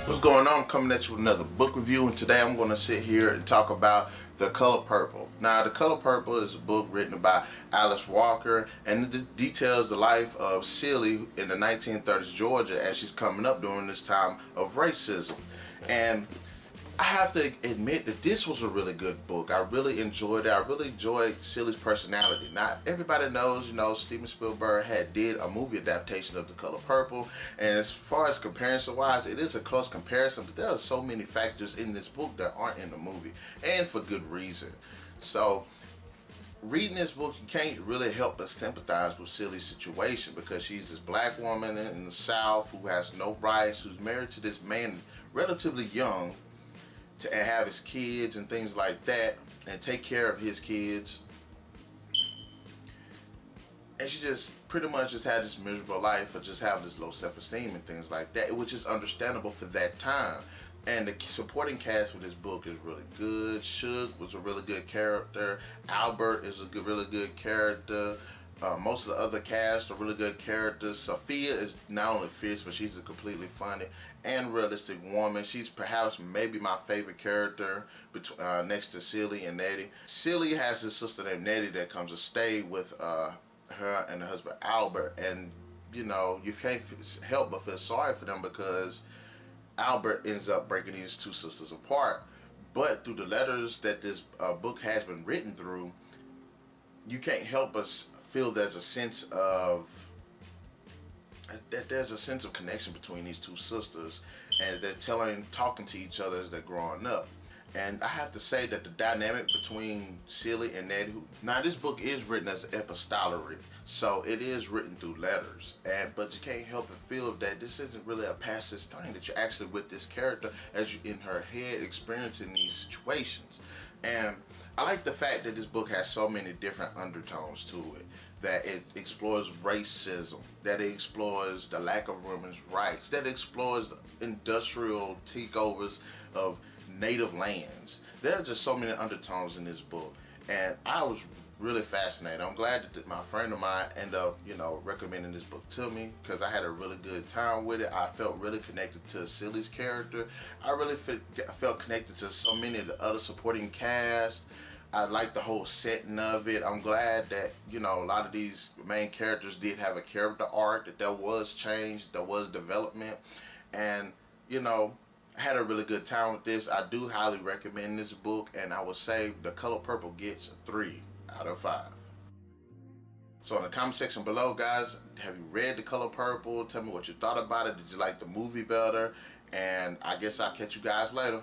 What's going on? I'm coming at you with another book review, and today I'm going to sit here and talk about The Color Purple. Now, The Color Purple is a book written by Alice Walker, and it details the life of Celie in the 1930s Georgia as she's coming up during this time of racism. And I have to admit that this was a really good book. I really enjoyed it. I really enjoyed Celie's personality. Now, everybody knows, Steven Spielberg did a movie adaptation of The Color Purple, and as far as comparison-wise, it is a close comparison, but there are so many factors in this book that aren't in the movie, and for good reason. So, reading this book, you can't really help but sympathize with Celie's situation because she's this black woman in the South who has no rights, who's married to this man relatively young, to have his kids and things like that, and take care of his kids. And she just pretty much just had this miserable life of just having this low self-esteem and things like that, which is understandable for that time. And the supporting cast for this book is really good. Suge was a really good character. Albert is a really good character. Most of the other cast are really good characters. Sophia is not only fierce, but she's a completely funny and realistic woman. She's perhaps maybe my favorite character next to Celie and Nettie. Celie has his sister named Nettie that comes to stay with her and her husband Albert, and you can't help but feel sorry for them because Albert ends up breaking these two sisters apart. But through the letters that this book has been written through, you can't help but feel there's a sense of connection between these two sisters, and they're talking to each other as they're growing up. And I have to say that the dynamic between Celie and Nettie, now this book is written as epistolary, so it is written through letters, but you can't help but feel that this isn't really a passive thing, that you're actually with this character as you're in her head experiencing these situations. And I like the fact that this book has so many different undertones to it, that it explores racism, that it explores the lack of women's rights, that it explores industrial takeovers of native lands. There are just so many undertones in this book, and I was really fascinated. I'm glad that my friend of mine ended up, recommending this book to me because I had a really good time with it. I felt really connected to Celie's character. I really felt connected to so many of the other supporting cast. I like the whole setting of it. I'm glad that, a lot of these main characters did have a character arc, that there was change, there was development, and, I had a really good time with this. I do highly recommend this book, and I would say The Color Purple gets 3 out of 5. So in the comment section below, guys, have you read The Color Purple? Tell me what you thought about it. Did you like the movie better? And I guess I'll catch you guys later.